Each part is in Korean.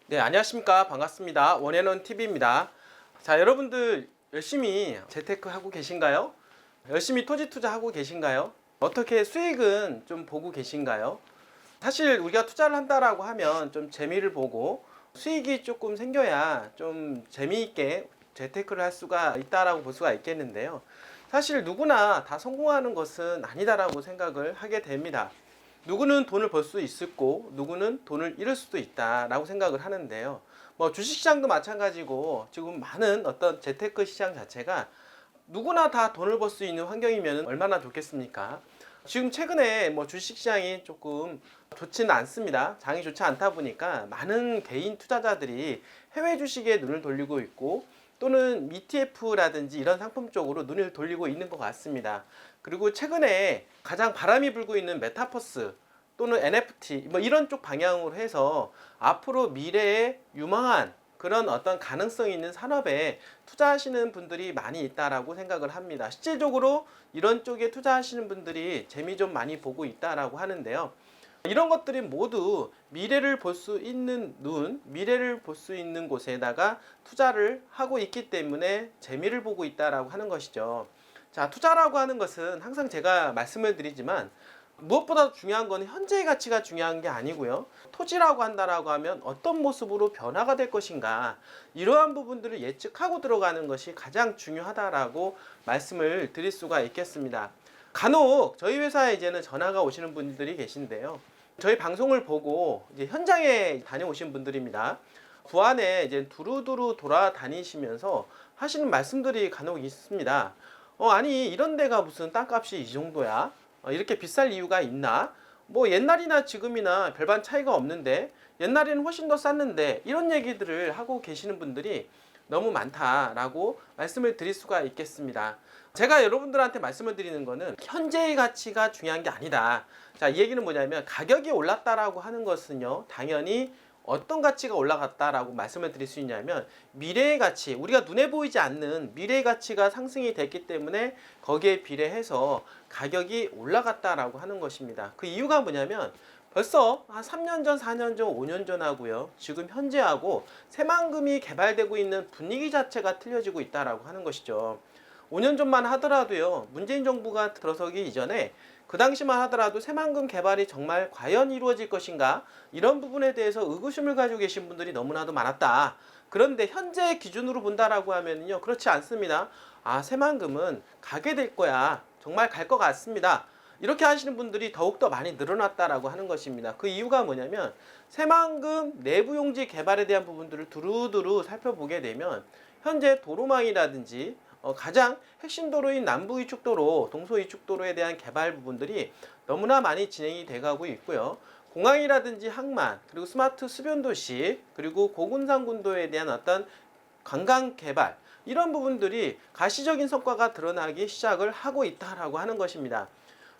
네, 안녕하십니까. 반갑습니다. 원앤원 TV입니다. 자, 여러분들 열심히 재테크 하고 계신가요? 열심히 토지 투자하고 계신가요? 어떻게 수익은 좀 보고 계신가요? 사실 우리가 투자를 한다라고 하면 좀 재미를 보고 수익이 조금 생겨야 좀 재미있게 재테크를 할 수가 있다라고 볼 수가 있겠는데요. 사실 누구나 다 성공하는 것은 아니다라고 생각을 하게 됩니다. 누구는 돈을 벌 수 있고 누구는 돈을 잃을 수도 있다라고 생각을 하는데요. 뭐 주식시장도 마찬가지고 지금 많은 어떤 재테크 시장 자체가 누구나 다 돈을 벌 수 있는 환경이면 얼마나 좋겠습니까? 지금 최근에 뭐 주식시장이 조금 좋지는 않습니다. 장이 좋지 않다 보니까 많은 개인 투자자들이 해외 주식에 눈을 돌리고 있고 또는 ETF라든지 이런 상품 쪽으로 눈을 돌리고 있는 것 같습니다. 그리고 최근에 가장 바람이 불고 있는 메타버스 또는 NFT 뭐 이런 쪽 방향으로 해서 앞으로 미래에 유망한 그런 어떤 가능성 있는 산업에 투자하시는 분들이 많이 있다라고 생각을 합니다. 실질적으로 이런 쪽에 투자하시는 분들이 재미 좀 많이 보고 있다라고 하는데요. 이런 것들이 모두 미래를 볼 수 있는 눈, 미래를 볼 수 있는 곳에다가 투자를 하고 있기 때문에 재미를 보고 있다라고 하는 것이죠. 자, 투자라고 하는 것은 항상 제가 말씀을 드리지만 무엇보다 중요한 건 현재의 가치가 중요한 게 아니고요. 토지라고 한다라고 하면 어떤 모습으로 변화가 될 것인가 이러한 부분들을 예측하고 들어가는 것이 가장 중요하다라고 말씀을 드릴 수가 있겠습니다. 간혹 저희 회사에 이제는 전화가 오시는 분들이 계신데요. 저희 방송을 보고 이제 현장에 다녀오신 분들입니다. 부안에 이제 두루두루 돌아다니시면서 하시는 말씀들이 간혹 있습니다. 아니 이런 데가 무슨 땅값이 이 정도야? 이렇게 비쌀 이유가 있나? 뭐 옛날이나 지금이나 별반 차이가 없는데 옛날에는 훨씬 더 쌌는데 이런 얘기들을 하고 계시는 분들이 너무 많다라고 말씀을 드릴 수가 있겠습니다. 제가 여러분들한테 말씀을 드리는 거는 현재의 가치가 중요한 게 아니다. 자, 이 얘기는 뭐냐면 가격이 올랐다라고 하는 것은요, 당연히 어떤 가치가 올라갔다라고 말씀을 드릴 수 있냐면 미래의 가치, 우리가 눈에 보이지 않는 미래의 가치가 상승이 됐기 때문에 거기에 비례해서 가격이 올라갔다라고 하는 것입니다. 그 이유가 뭐냐면 벌써 한 3년 전, 4년 전, 5년 전하고요. 지금 현재하고 새만금이 개발되고 있는 분위기 자체가 틀려지고 있다라고 하는 것이죠. 5년 전만 하더라도요. 문재인 정부가 들어서기 이전에 그 당시만 하더라도 새만금 개발이 정말 과연 이루어질 것인가? 이런 부분에 대해서 의구심을 가지고 계신 분들이 너무나도 많았다. 그런데 현재 기준으로 본다라고 하면요. 그렇지 않습니다. 아, 새만금은 가게 될 거야. 정말 갈 것 같습니다. 이렇게 하시는 분들이 더욱더 많이 늘어났다라고 하는 것입니다. 그 이유가 뭐냐면 새만금 내부용지 개발에 대한 부분들을 두루두루 살펴보게 되면 현재 도로망이라든지 가장 핵심 도로인 남부 이축도로, 동서 이축도로에 대한 개발 부분들이 너무나 많이 진행이 돼가고 있고요. 공항이라든지 항만, 그리고 스마트 수변도시, 그리고 고군산군도에 대한 어떤 관광 개발 이런 부분들이 가시적인 성과가 드러나기 시작을 하고 있다라고 하는 것입니다.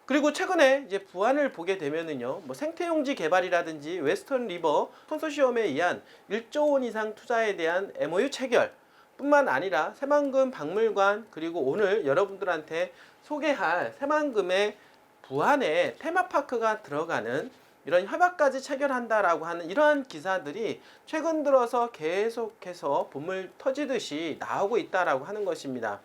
그리고 최근에 이제 부안을 보게 되면은요, 뭐 생태용지 개발이라든지 웨스턴 리버 컨소시엄에 의한 1조 원 이상 투자에 대한 MOU 체결 뿐만 아니라 새만금 박물관 그리고 오늘 여러분들한테 소개할 새만금의 부안에 테마파크가 들어가는 이런 협약까지 체결한다라고 하는 이러한 기사들이 최근 들어서 계속해서 봄을 터지듯이 나오고 있다라고 하는 것입니다.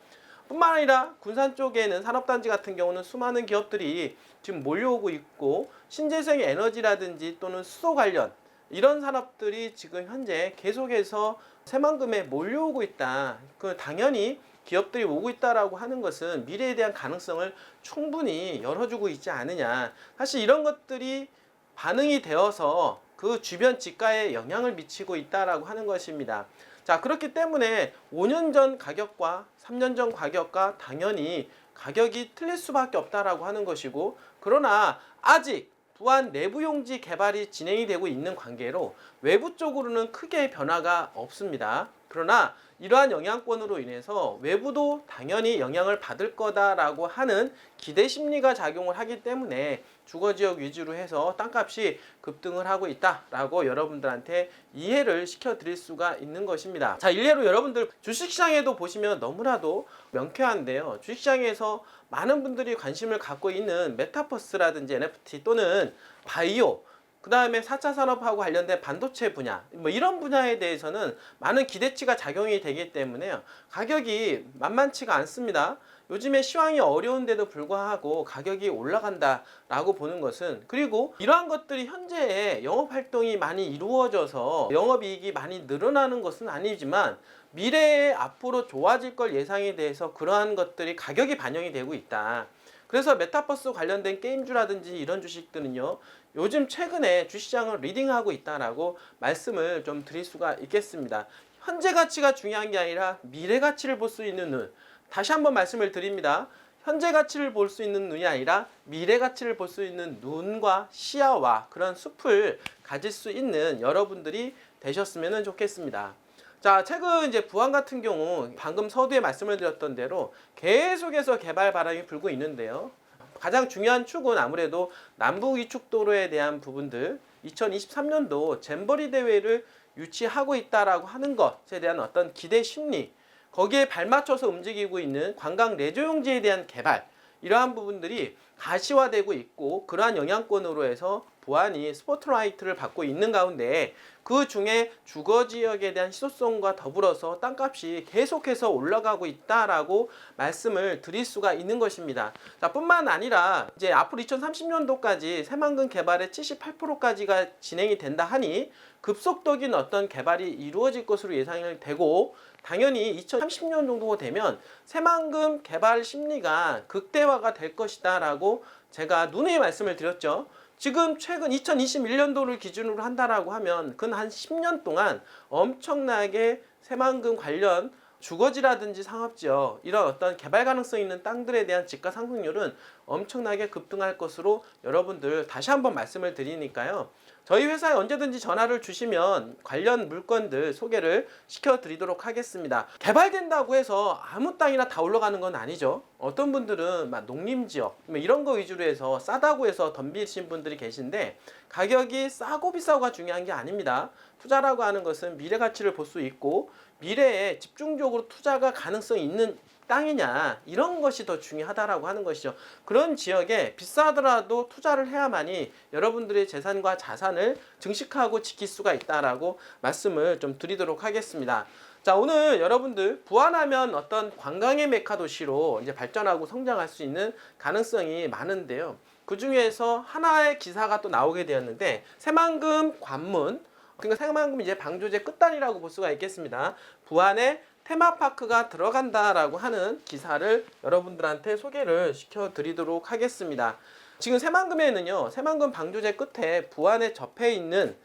뿐만 아니라 군산 쪽에는 산업단지 같은 경우는 수많은 기업들이 지금 몰려오고 있고 신재생 에너지라든지 또는 수소 관련 이런 산업들이 지금 현재 계속해서 새만금에 몰려오고 있다. 그 당연히 기업들이 오고 있다라고 하는 것은 미래에 대한 가능성을 충분히 열어주고 있지 않느냐. 사실 이런 것들이 반응이 되어서 그 주변 지가에 영향을 미치고 있다라고 하는 것입니다. 자, 그렇기 때문에 5년 전 가격과 3년 전 가격과 당연히 가격이 틀릴 수밖에 없다라고 하는 것이고, 그러나 아직 부안 내부용지 개발이 진행이 되고 있는 관계로 외부 쪽으로는 크게 변화가 없습니다. 그러나 이러한 영향권으로 인해서 외부도 당연히 영향을 받을 거다라고 하는 기대 심리가 작용을 하기 때문에 주거지역 위주로 해서 땅값이 급등을 하고 있다라고 여러분들한테 이해를 시켜드릴 수가 있는 것입니다. 자, 일례로 여러분들 주식시장에도 보시면 너무나도 명쾌한데요. 주식시장에서 많은 분들이 관심을 갖고 있는 메타버스라든지 NFT 또는 바이오 그 다음에 4차 산업하고 관련된 반도체 분야, 뭐 이런 분야에 대해서는 많은 기대치가 작용이 되기 때문에요. 가격이 만만치가 않습니다. 요즘에 시황이 어려운데도 불구하고 가격이 올라간다라고 보는 것은, 그리고 이러한 것들이 현재의 영업 활동이 많이 이루어져서 영업이익이 많이 늘어나는 것은 아니지만 미래에 앞으로 좋아질 걸 예상에 대해서 그러한 것들이 가격이 반영이 되고 있다. 그래서 메타버스 관련된 게임주라든지 이런 주식들은요, 요즘 최근에 주시장을 리딩하고 있다라고 말씀을 좀 드릴 수가 있겠습니다. 현재 가치가 중요한 게 아니라 미래 가치를 볼 수 있는 눈. 다시 한번 말씀을 드립니다. 현재 가치를 볼 수 있는 눈이 아니라 미래 가치를 볼 수 있는 눈과 시야와 그런 숲을 가질 수 있는 여러분들이 되셨으면 좋겠습니다. 자, 최근 이제 부안 같은 경우 방금 서두에 말씀을 드렸던 대로 계속해서 개발 바람이 불고 있는데요. 가장 중요한 축은 아무래도 남북 이축도로에 대한 부분들, 2023년도 잼버리 대회를 유치하고 있다라고 하는 것에 대한 어떤 기대 심리, 거기에 발맞춰서 움직이고 있는 관광 레저용지에 대한 개발, 이러한 부분들이 가시화되고 있고, 그러한 영향권으로 해서 부안이 스포트라이트를 받고 있는 가운데 그 중에 주거지역에 대한 희소성과 더불어서 땅값이 계속해서 올라가고 있다라고 말씀을 드릴 수가 있는 것입니다. 자, 뿐만 아니라 이제 앞으로 2030년도까지 새만금 개발의 78%까지가 진행이 된다 하니 급속도적인 어떤 개발이 이루어질 것으로 예상이 되고, 당연히 2030년 정도 되면 새만금 개발 심리가 극대화가 될 것이다 라고 제가 누누이 말씀을 드렸죠. 지금 최근 2021년도를 기준으로 한다라고 하면 근 한 10년 동안 엄청나게 새만금 관련 주거지라든지 상업지역, 이런 어떤 개발 가능성 있는 땅들에 대한 집가 상승률은 엄청나게 급등할 것으로 여러분들 다시 한번 말씀을 드리니까요. 저희 회사에 언제든지 전화를 주시면 관련 물건들 소개를 시켜드리도록 하겠습니다. 개발된다고 해서 아무 땅이나 다 올라가는 건 아니죠. 어떤 분들은 막 농림지역 이런 거 위주로 해서 싸다고 해서 덤비신 분들이 계신데, 가격이 싸고 비싸고가 중요한 게 아닙니다. 투자라고 하는 것은 미래 가치를 볼 수 있고, 미래에 집중적으로 투자가 가능성이 있는 땅이냐, 이런 것이 더 중요하다라고 하는 것이죠. 그런 지역에 비싸더라도 투자를 해야만이 여러분들의 재산과 자산을 증식하고 지킬 수가 있다라고 말씀을 좀 드리도록 하겠습니다. 자, 오늘 여러분들 부안하면 어떤 관광의 메카 도시로 이제 발전하고 성장할 수 있는 가능성이 많은데요. 그 중에서 하나의 기사가 또 나오게 되었는데, 새만금 관문, 그러니까 새만금 이제 방조제 끝단이라고 볼 수가 있겠습니다. 부안에 테마파크가 들어간다라고 하는 기사를 여러분들한테 소개를 시켜드리도록 하겠습니다. 지금 새만금에는요, 새만금 방조제 끝에 부안에 접해 있는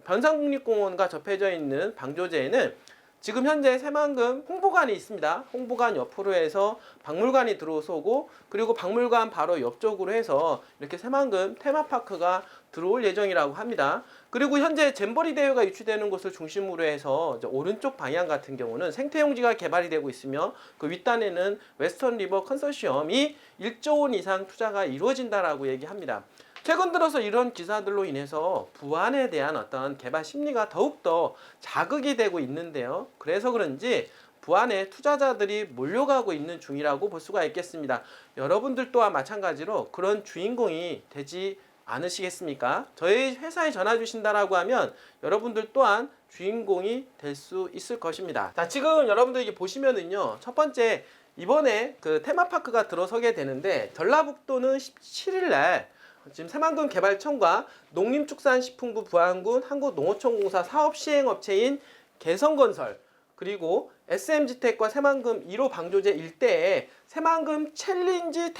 변산국립공원과 접해져 있는 방조제에는 지금 현재 새만금 홍보관이 있습니다. 홍보관 옆으로 해서 박물관이 들어서고, 그리고 박물관 바로 옆쪽으로 해서 이렇게 새만금 테마파크가 들어올 예정이라고 합니다. 그리고 현재 잼버리 대회가 유치되는 곳을 중심으로 해서 오른쪽 방향 같은 경우는 생태용지가 개발이 되고 있으며, 그 윗단에는 웨스턴 리버 컨소시엄이 1조 원 이상 투자가 이루어진다라고 얘기합니다. 최근 들어서 이런 기사들로 인해서 부안에 대한 어떤 개발 심리가 더욱더 자극이 되고 있는데요. 그래서 그런지 부안에 투자자들이 몰려가고 있는 중이라고 볼 수가 있겠습니다. 여러분들 또한 마찬가지로 그런 주인공이 되지 않으시겠습니까? 저희 회사에 전화 주신다라고 하면 여러분들 또한 주인공이 될 수 있을 것입니다. 자, 지금 여러분들 보시면은요, 첫 번째 이번에 그 테마파크가 들어서게 되는데, 전라북도는 17일 날 지금 새만금 개발청과 농림축산식품부 부안군 한국농어촌공사 사업시행업체인 개성건설, 그리고 SMG텍과 새만금 1호 방조제 일대에 새만금 챌린지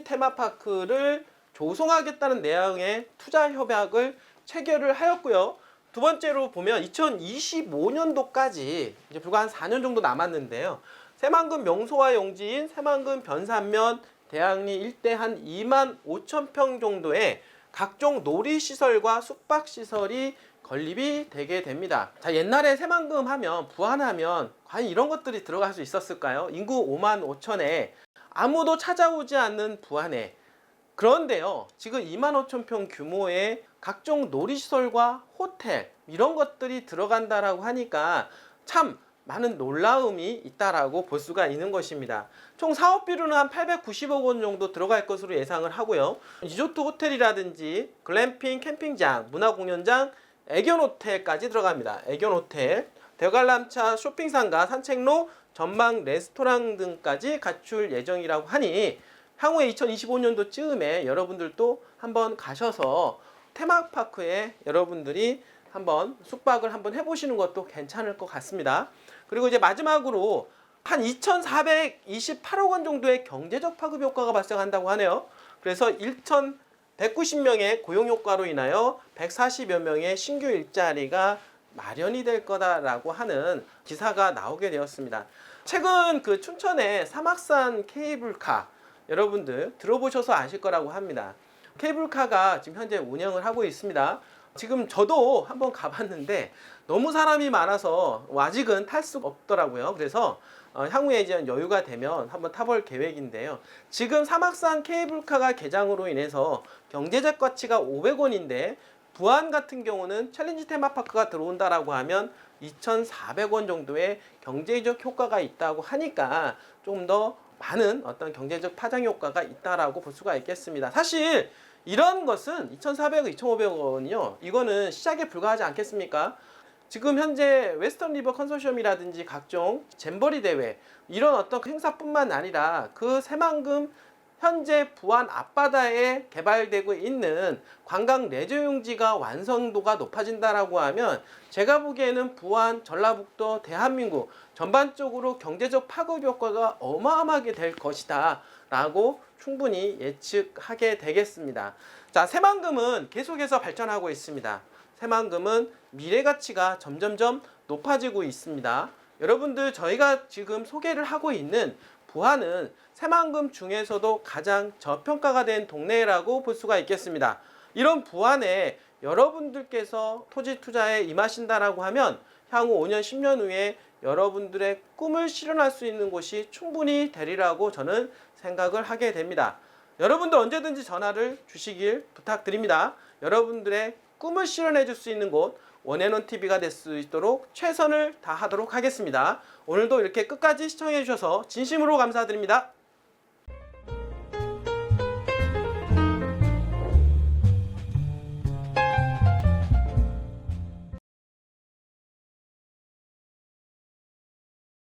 테마파크를 조성하겠다는 내용의 투자 협약을 체결을 하였고요. 두 번째로 보면 2025년도까지 이제 불과 한 4년 정도 남았는데요. 새만금 명소와 용지인 새만금 변산면 대양리 일대 한 25,000평 정도의 각종 놀이시설과 숙박시설이 건립이 되게 됩니다. 자, 옛날에 새만금 하면, 부안하면 과연 이런 것들이 들어갈 수 있었을까요? 인구 55,000에 아무도 찾아오지 않는 부안에. 그런데요, 지금 25,000평 규모의 각종 놀이시설과 호텔, 이런 것들이 들어간다라고 하니까 참 많은 놀라움이 있다라고 볼 수가 있는 것입니다. 총 사업비로는 한 890억 원 정도 들어갈 것으로 예상을 하고요. 리조트 호텔이라든지 글램핑 캠핑장, 문화공연장, 애견 호텔까지 들어갑니다. 애견 호텔, 대관람차, 쇼핑상가, 산책로, 전망 레스토랑 등까지 갖출 예정이라고 하니 향후에 2025년도 쯤에 여러분들도 한번 가셔서 테마파크에 여러분들이 한번 숙박을 한번 해보시는 것도 괜찮을 것 같습니다. 그리고 이제 마지막으로 한 2,428억 원 정도의 경제적 파급 효과가 발생한다고 하네요. 그래서 1,190명의 고용 효과로 인하여 140여 명의 신규 일자리가 마련이 될 거다라고 하는 기사가 나오게 되었습니다. 최근 그 춘천의 사막산 케이블카 여러분들 들어보셔서 아실 거라고 합니다. 케이블카가 지금 현재 운영을 하고 있습니다. 지금 저도 한번 가봤는데 너무 사람이 많아서 아직은 탈 수가 없더라고요. 그래서 향후에 이제 여유가 되면 한번 타볼 계획인데요. 지금 사막산 케이블카가 개장으로 인해서 경제적 가치가 500원인데 부안 같은 경우는 챌린지 테마파크가 들어온다라고 하면 2,400원 정도의 경제적 효과가 있다고 하니까 좀 더 많은 어떤 경제적 파장 효과가 있다라고 볼 수가 있겠습니다. 사실 이런 것은 2,400원, 2,500원이요. 이거는 시작에 불과하지 않겠습니까? 지금 현재 웨스턴 리버 컨소시엄이라든지 각종 잼버리 대회 이런 어떤 행사뿐만 아니라 그 새만금 현재 부안 앞바다에 개발되고 있는 관광 레저용지가 완성도가 높아진다라고 하면 제가 보기에는 부안, 전라북도, 대한민국 전반적으로 경제적 파급 효과가 어마어마하게 될 것이다 라고 충분히 예측하게 되겠습니다. 자, 새만금은 계속해서 발전하고 있습니다. 새만금은 미래 가치가 점점점 높아지고 있습니다. 여러분들 저희가 지금 소개를 하고 있는 부안은 새만금 중에서도 가장 저평가가 된 동네라고 볼 수가 있겠습니다. 이런 부안에 여러분들께서 토지 투자에 임하신다라고 하면 향후 5년, 10년 후에 여러분들의 꿈을 실현할 수 있는 곳이 충분히 되리라고 저는 생각을 하게 됩니다. 여러분들 언제든지 전화를 주시길 부탁드립니다. 여러분들의 꿈을 실현해 줄 수 있는 곳 원앤원TV가 될 수 있도록 최선을 다하도록 하겠습니다. 오늘도 이렇게 끝까지 시청해 주셔서 진심으로 감사드립니다.